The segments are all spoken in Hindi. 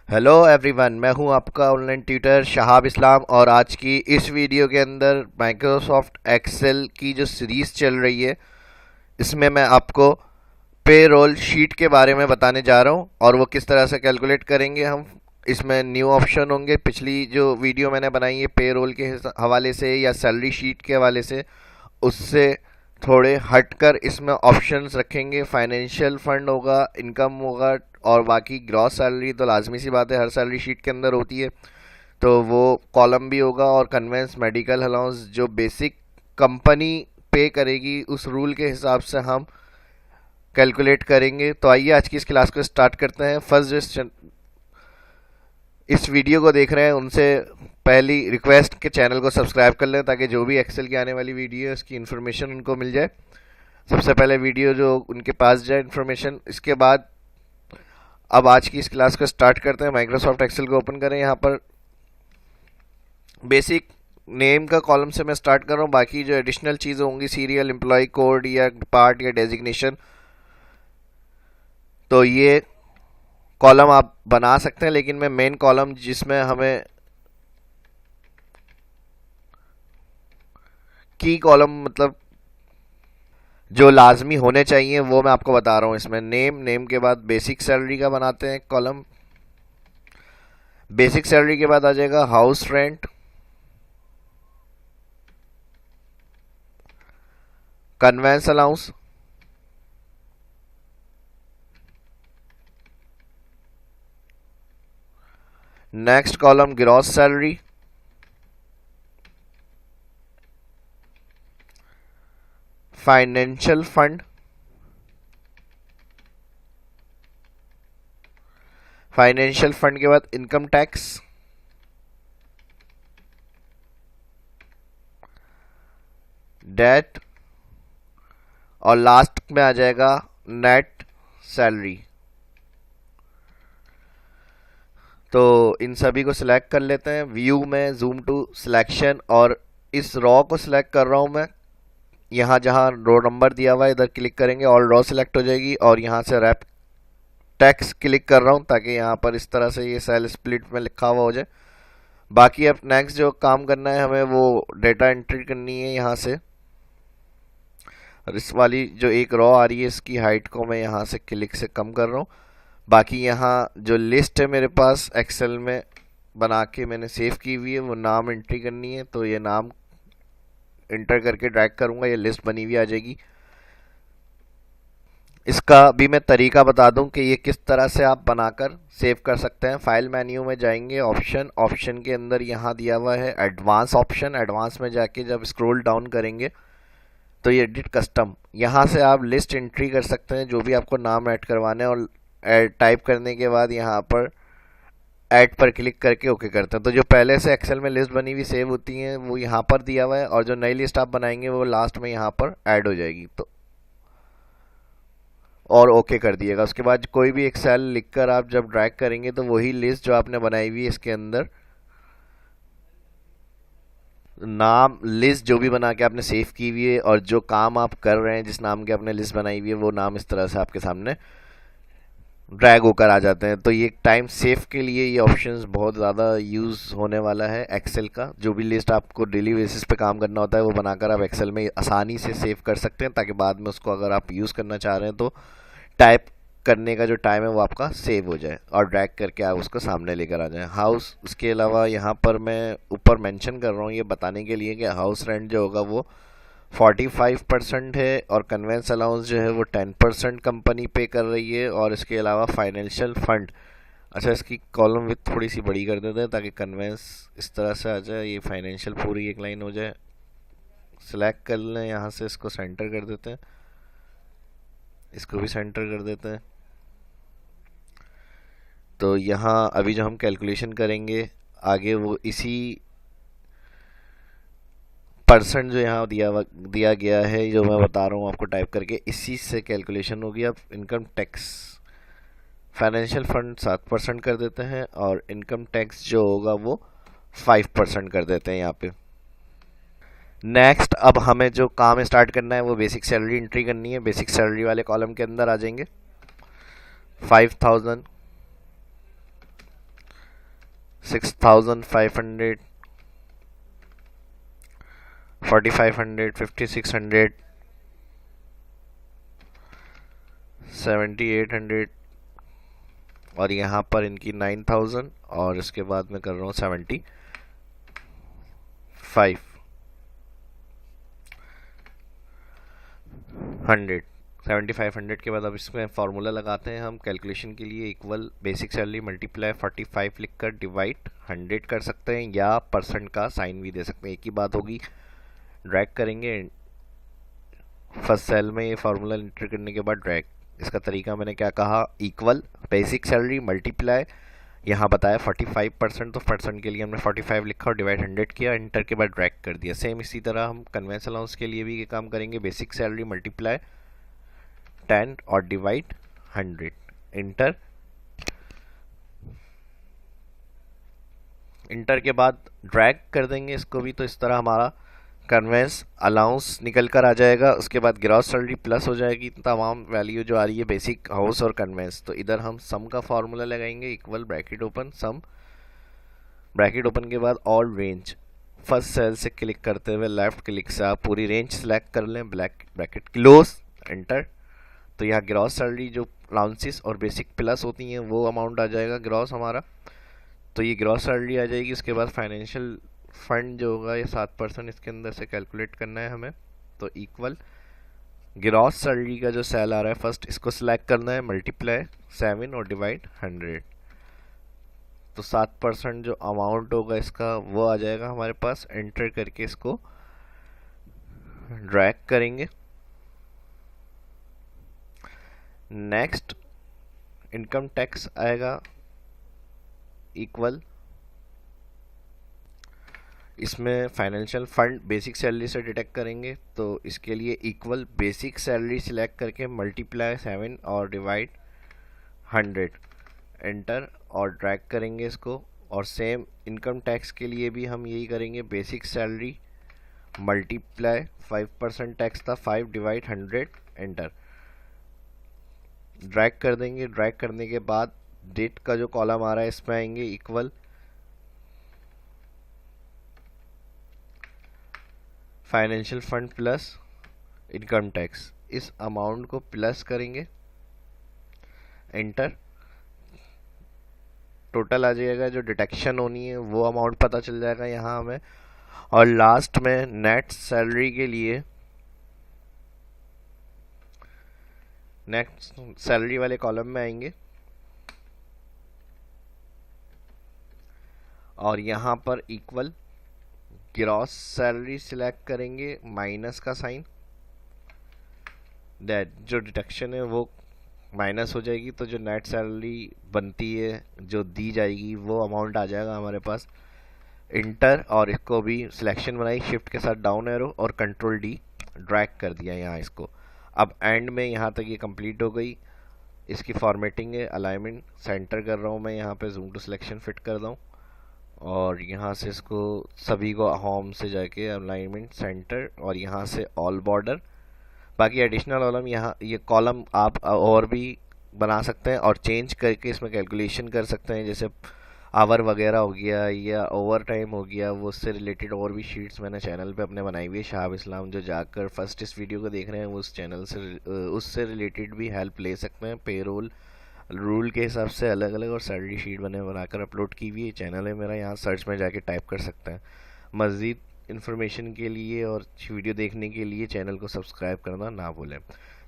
हेलो एवरीवन, मैं हूं आपका ऑनलाइन ट्यूटर शहाब इस्लाम। और आज की इस वीडियो के अंदर माइक्रोसॉफ्ट एक्सेल की जो सीरीज़ चल रही है, इसमें मैं आपको पे रोल शीट के बारे में बताने जा रहा हूं और वो किस तरह से कैलकुलेट करेंगे हम। इसमें न्यू ऑप्शन होंगे। पिछली जो वीडियो मैंने बनाई है पे रोल के हवाले से या सैलरी शीट के हवाले से, उससे थोड़े हटकर इसमें ऑप्शंस रखेंगे। फाइनेंशियल फंड होगा, इनकम होगा, और बाकी ग्रॉस सैलरी तो लाजमी सी बात है, हर सैलरी शीट के अंदर होती है, तो वो कॉलम भी होगा। और कन्वेंस मेडिकल अलाउंस जो बेसिक कंपनी पे करेगी, उस रूल के हिसाब से हम कैलकुलेट करेंगे। तो आइए आज की इस क्लास को स्टार्ट करते हैं। फर्स्ट जो इस वीडियो को देख रहे हैं उनसे पहली रिक्वेस्ट के चैनल को सब्सक्राइब कर लें, ताकि जो भी एक्सेल की आने वाली वीडियो है उसकी इन्फॉर्मेशन उनको मिल जाए। सबसे पहले वीडियो जो उनके पास जाए इन्फॉर्मेशन। इसके बाद अब आज की इस क्लास को स्टार्ट करते हैं। माइक्रोसॉफ्ट एक्सेल को ओपन करें। यहाँ पर बेसिक नेम का कॉलम से मैं स्टार्ट कर रहा हूँ। बाकी जो एडिशनल चीज़ें होंगी, सीरियल, एम्प्लॉय कोड या पार्ट या डेजिग्नेशन, तो ये कॉलम आप बना सकते हैं। लेकिन मैं मेन कॉलम जिसमें हमें की कॉलम मतलब जो लाजमी होने चाहिए वो मैं आपको बता रहा हूँ। इसमें नेम के बाद बेसिक सैलरी का बनाते हैं कॉलम। बेसिक सैलरी के बाद आ जाएगा house rent, convince allowance, next column gross salary, financial fund, financial fund के बाद इनकम टैक्स, डेट, और लास्ट में आ जाएगा नेट सैलरी। तो इन सभी को सिलेक्ट कर लेते हैं। व्यू में जूम टू सिलेक्शन, और इस रॉ को सिलेक्ट कर रहा हूं मैं। यहाँ जहाँ रो नंबर दिया हुआ है इधर क्लिक करेंगे, ऑल रॉ सिलेक्ट हो जाएगी। और यहाँ से रैप टैक्स क्लिक कर रहा हूँ ताकि यहाँ पर इस तरह से ये सेल स्प्लिट में लिखा हुआ हो जाए। बाकी अब नेक्स्ट जो काम करना है हमें, वो डेटा एंट्री करनी है यहाँ से। और इस वाली जो एक रॉ आ रही है, इसकी हाइट को मैं यहाँ से क्लिक से कम कर रहा हूँ। बाकी यहाँ जो लिस्ट है मेरे पास एक्सेल में बना के मैंने सेव की हुई है, वो नाम एंट्री करनी है। तो ये नाम इंटर करके ड्रैग करूँगा, ये लिस्ट बनी हुई आ जाएगी। इसका भी मैं तरीका बता दूं कि ये किस तरह से आप बनाकर सेव कर सकते हैं। फाइल मेन्यू में जाएंगे, ऑप्शन के अंदर यहाँ दिया हुआ है एडवांस ऑप्शन। एडवांस में जाके जब स्क्रॉल डाउन करेंगे तो ये एडिट कस्टम, यहाँ से आप लिस्ट एंट्री कर सकते हैं जो भी आपको नाम ऐड करवाने हैं। और टाइप करने के बाद यहाँ पर ऐड पर क्लिक करके ओके करते हैं। तो जो पहले से एक्सेल में लिस्ट बनी हुई सेव होती हैं वो यहाँ पर दिया हुआ है, और जो नई लिस्ट आप बनाएंगे वो लास्ट में यहाँ पर ऐड हो जाएगी। तो और ओके कर दिएगा। उसके बाद कोई भी एक सेल लिखकर आप जब ड्रैग करेंगे तो वही लिस्ट जो आपने बनाई हुई है इसके अंदर नाम लिस्ट जो भी बना के आपने सेव की हुई है, और जो काम आप कर रहे हैं जिस नाम की आपने लिस्ट बनाई हुई है, वो नाम इस तरह से आपके सामने ड्रैग होकर आ जाते हैं। तो ये टाइम सेव के लिए ये ऑप्शंस बहुत ज़्यादा यूज़ होने वाला है एक्सेल का। जो भी लिस्ट आपको डेली बेसिस पे काम करना होता है वो बनाकर आप एक्सेल में आसानी से सेव कर सकते हैं, ताकि बाद में उसको अगर आप यूज़ करना चाह रहे हैं तो टाइप करने का जो टाइम है वो आपका सेव हो जाए और ड्रैग करके आप उसको सामने लेकर आ जाएं। हाउस, उसके अलावा यहाँ पर मैं ऊपर मेंशन कर रहा हूँ ये बताने के लिए कि हाउस रेंट जो होगा वो 45% है, और कन्वेंस अलाउंस जो है वो 10% कंपनी पे कर रही है। और इसके अलावा फाइनेंशियल फंड, अच्छा इसकी कॉलम विथ थोड़ी सी बड़ी कर देते हैं ताकि कन्वेंस इस तरह से आ जाए, ये फाइनेंशियल पूरी एक लाइन हो जाए। सिलेक्ट कर लें, यहाँ से इसको सेंटर कर देते हैं, इसको भी सेंटर कर देते हैं। तो यहाँ अभी जो हम कैलकुलेशन करेंगे आगे, वो इसी परसेंट जो यहाँ दिया गया है जो मैं बता रहा हूँ आपको टाइप करके, इसी से कैलकुलेशन होगी। अब इनकम टैक्स, फाइनेंशियल फंड 7% कर देते हैं, और इनकम टैक्स जो होगा वो 5% कर देते हैं यहाँ पे। नेक्स्ट अब हमें जो काम स्टार्ट करना है वो बेसिक सैलरी एंट्री करनी है। बेसिक सैलरी वाले कॉलम के अंदर आ जाएंगे। 5000 6,500, 4,500, 5,600, 7,800 और यहाँ पर इनकी 9,000 और इसके बाद मैं कर रहा हूँ 75, 7,500 के बाद अब इसमें फार्मूला लगाते हैं हम कैलकुलेशन के लिए। इक्वल बेसिक सैलरी मल्टीप्लाई 45 लिखकर डिवाइड 100 कर सकते हैं या परसेंट का साइन भी दे सकते हैं, एक ही बात होगी। ड्रैग करेंगे फर्स्ट सेल में ये फार्मूला एंटर करने के बाद ड्रैग। इसका तरीका मैंने क्या कहा, इक्वल बेसिक सैलरी मल्टीप्लाई, यहाँ बताया 45%, तो परसेंट के लिए हमने 45 लिखा और डिवाइड 100 किया, एंटर के बाद ड्रैग कर दिया। सेम इसी तरह हम कन्वेंस अलाउंस के लिए भी ये काम करेंगे। बेसिक सैलरी मल्टीप्लाई 10 और डिवाइड 100, इंटर। इंटर के बाद ड्रैग कर देंगे इसको भी, तो इस तरह हमारा कन्वेंस अलाउंस निकल कर आ जाएगा। उसके बाद ग्रॉस सैलरी प्लस हो जाएगी तमाम वैल्यू जो आ रही है बेसिक, हाउस और कन्वेंस। तो इधर हम सम का फॉर्मूला लगाएंगे, equal bracket open sum, bracket open के बाद ऑल रेंज, फर्स्ट सेल से क्लिक करते हुए लेफ्ट क्लिक से आप पूरी रेंज सेलेक्ट कर लें, ब्रैकेट क्लोज, एंटर। तो यहाँ ग्रॉस सैलरी जो अलाउंसेस और बेसिक प्लस होती हैं वो अमाउंट आ जाएगा ग्रॉस हमारा, तो ये ग्रॉस सैलरी आ जाएगी। उसके बाद फाइनेंशियल फंड जो होगा ये 7% इसके अंदर से कैलकुलेट करना है हमें। तो इक्वल ग्रॉस सैलरी का जो सेल आ रहा है फर्स्ट इसको सिलेक्ट करना है, मल्टीप्लाई 7 और डिवाइड 100, तो 7% जो अमाउंट होगा इसका वो आ जाएगा हमारे पास। एंटर करके इसको ड्रैग करेंगे। नेक्स्ट इनकम टैक्स आएगा इक्वल, इसमें फाइनेंशियल फंड बेसिक सैलरी से डिटेक्ट करेंगे, तो इसके लिए इक्वल बेसिक सैलरी सिलेक्ट करके मल्टीप्लाई 7 और डिवाइड 100, एंटर और ड्रैग करेंगे इसको। और सेम इनकम टैक्स के लिए भी हम यही करेंगे, बेसिक सैलरी मल्टीप्लाई 5% टैक्स था 5 डिवाइड 100, एंटर ड्रैग कर देंगे। ड्रैग करने के बाद डेट का जो कॉलम आ रहा है इसमें आएंगे equal financial fund plus income tax, इस अमाउंट को प्लस करेंगे, एंटर। टोटल आ जाएगा, जो डिटेक्शन होनी है वो अमाउंट पता चल जाएगा यहाँ हमें। और लास्ट में नेट सैलरी के लिए नेक्स्ट सैलरी वाले कॉलम में आएंगे और यहाँ पर इक्वल ग्रॉस सैलरी सिलेक्ट करेंगे, माइनस का साइन, दैट जो डिडक्शन है वो माइनस हो जाएगी, तो जो नेट सैलरी बनती है जो दी जाएगी वो अमाउंट आ जाएगा हमारे पास। इंटर और इसको भी सिलेक्शन बनाई, शिफ्ट के साथ डाउन एरो और कंट्रोल डी, ड्रैग कर दिया यहाँ इसको। अब एंड में यहाँ तक ये कंप्लीट हो गई। इसकी फॉर्मेटिंग है, अलाइनमेंट सेंटर कर रहा हूँ मैं, यहाँ पे जूम टू सिलेक्शन फिट कर दूँ और यहाँ से इसको सभी को होम से जाके अलाइनमेंट सेंटर और यहाँ से ऑल बॉर्डर। बाकी एडिशनल कॉलम यहाँ ये कॉलम आप और भी बना सकते हैं और चेंज करके इसमें कैलकुलेशन कर सकते हैं, जैसे आवर वगैरह हो गया या ओवर टाइम हो गया, वो उससे रिलेटेड और भी शीट्स मैंने चैनल पे अपने बनाई हुई है शहाब इस्लाम, जो जाकर फर्स्ट इस वीडियो को देख रहे हैं वो उस चैनल से उससे रिलेटेड भी हेल्प ले सकते हैं। पेरोल रूल के हिसाब से अलग अलग और सैलरी शीट बनाकर अपलोड की हुई है, चैनल है मेरा, यहाँ सर्च में जाके टाइप कर सकते हैं। मज़ीद इन्फॉर्मेशन के लिए और वीडियो देखने के लिए चैनल को सब्सक्राइब करना ना भूलें।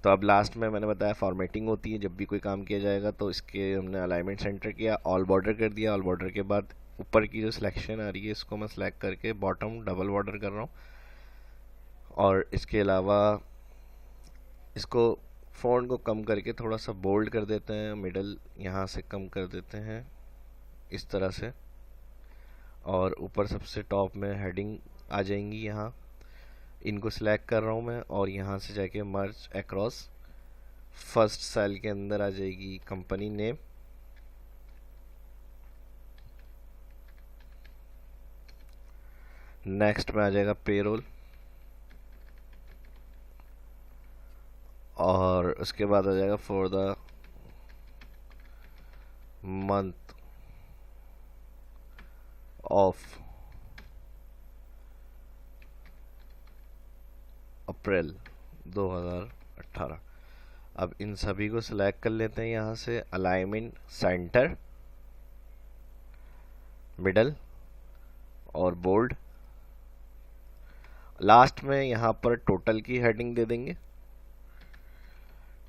तो अब लास्ट में मैंने बताया फॉर्मेटिंग होती है जब भी कोई काम किया जाएगा, तो इसके हमने अलाइनमेंट सेंटर किया, ऑल बॉर्डर कर दिया। ऑल बॉर्डर के बाद ऊपर की जो सिलेक्शन आ रही है इसको मैं सिलेक्ट करके बॉटम डबल बॉर्डर कर रहा हूँ और इसके अलावा इसको फ़ॉन्ट को कम करके थोड़ा सा बोल्ड कर देते हैं, मिडल यहाँ से कम कर देते हैं इस तरह से, और ऊपर सबसे टॉप में हेडिंग आ जाएंगी यहाँ, इनको सिलेक्ट कर रहा हूँ मैं और यहाँ से जाके मर्ज अक्रॉस, फर्स्ट सेल के अंदर आ जाएगी कंपनी नेम, नेक्स्ट में आ जाएगा पेरोल और उसके बाद आ जाएगा for the month of April 2018। अब इन सभी को सिलेक्ट कर लेते हैं यहाँ से, अलाइनमेंट सेंटर, मिडल और बोल्ड। लास्ट में यहाँ पर टोटल की हेडिंग दे देंगे।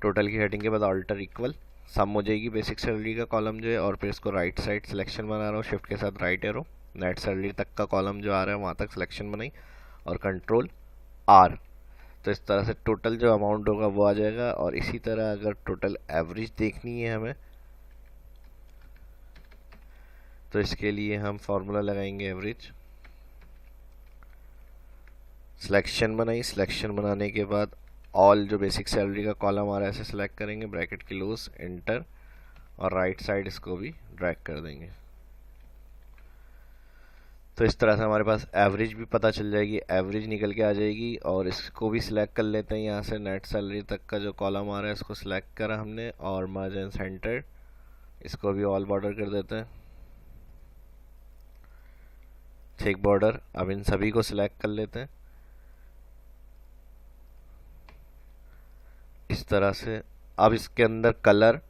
टोटल की हेडिंग के बाद ऑल्टर इक्वल सम हो जाएगी बेसिक सैलरी का कॉलम जो है, और फिर इसको राइट साइड सिलेक्शन बना रहा हूँ शिफ्ट के साथ राइट एरो, नेट सैलरी तक का कॉलम जो आ रहा है वहाँ तक सिलेक्शन बनाई और कंट्रोल आर। तो इस तरह से टोटल जो अमाउंट होगा वो आ जाएगा। और इसी तरह अगर टोटल एवरेज देखनी है हमें तो इसके लिए हम फॉर्मूला लगाएंगे एवरेज, सिलेक्शन बनाई, सिलेक्शन बनाने के बाद ऑल जो बेसिक सैलरी का कॉलम आ रहा है ऐसे सिलेक्ट करेंगे, ब्रैकेट क्लोज, एंटर, और राइट साइड इसको भी ड्रैग कर देंगे। तो इस तरह से हमारे पास एवरेज भी पता चल जाएगी, एवरेज निकल के आ जाएगी। और इसको भी सिलेक्ट कर लेते हैं यहाँ से, नेट सैलरी तक का जो कॉलम आ रहा है इसको सिलेक्ट करा हमने, और मर्ज एंड सेंटर, इसको भी ऑल बॉर्डर कर देते हैं, थिक बॉर्डर। अब इन सभी को सिलेक्ट कर लेते हैं इस तरह से। अब इसके अंदर कलर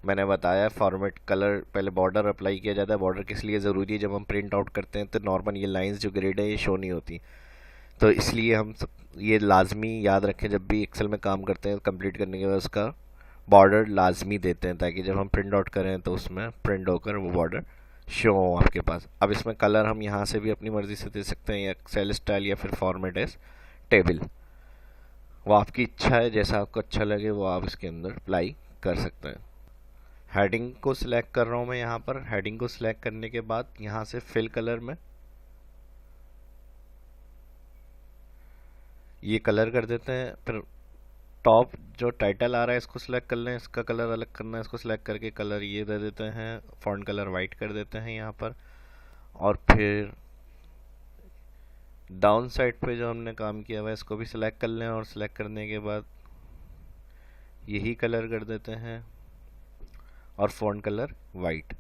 मैंने बताया, फॉर्मेट कलर पहले बॉर्डर अप्लाई किया जाता है। बॉर्डर किस लिए ज़रूरी है, जब हम प्रिंट आउट करते हैं तो नॉर्मल ये लाइंस जो ग्रेड है ये शो नहीं होती, तो इसलिए हम सब ये लाजमी याद रखें जब भी एक्सेल में काम करते हैं कंप्लीट करने के बाद उसका बॉर्डर लाजमी देते हैं, ताकि जब हम प्रिंट आउट करें तो उसमें प्रिंट होकर वो बॉर्डर शो हो आपके पास। अब इसमें कलर हम यहाँ से भी अपनी मर्ज़ी से दे सकते हैं, या एक्सेल स्टाइल या फिर फॉर्मेट एज टेबल, वो आपकी इच्छा है, जैसा आपको अच्छा लगे वो आप इसके अंदर अप्लाई कर सकते हैं। हेडिंग को सिलेक्ट कर रहा हूँ मैं यहाँ पर। हेडिंग को सिलेक्ट करने के बाद यहाँ से फिल कलर में ये कलर कर देते हैं। फिर टॉप जो टाइटल आ रहा है इसको सिलेक्ट कर लें, इसका कलर अलग करना है, इसको सिलेक्ट करके कलर ये दे देते हैं, फॉन्ट कलर वाइट कर देते हैं यहाँ पर। और फिर डाउन साइड पे जो हमने काम किया हुआ है इसको भी सिलेक्ट कर लें, और सिलेक्ट करने के बाद यही कलर कर देते हैं और फॉन्ट कलर वाइट।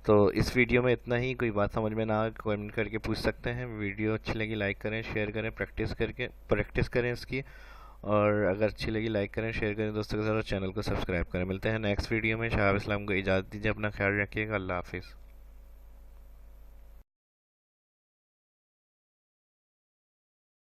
तो इस वीडियो में इतना ही। कोई बात समझ में ना आए कमेंट करके पूछ सकते हैं। वीडियो अच्छी लगी लाइक करें, शेयर करें, प्रैक्टिस करें इसकी। और अगर अच्छी लगी लाइक करें, शेयर करें दोस्तों के साथ, और चैनल को सब्सक्राइब करें। मिलते हैं नेक्स्ट वीडियो में। शहाब इस्लाम को इजाज़त दीजिए, अपना ख्याल रखिएगा, अल्लाह हाफिज़।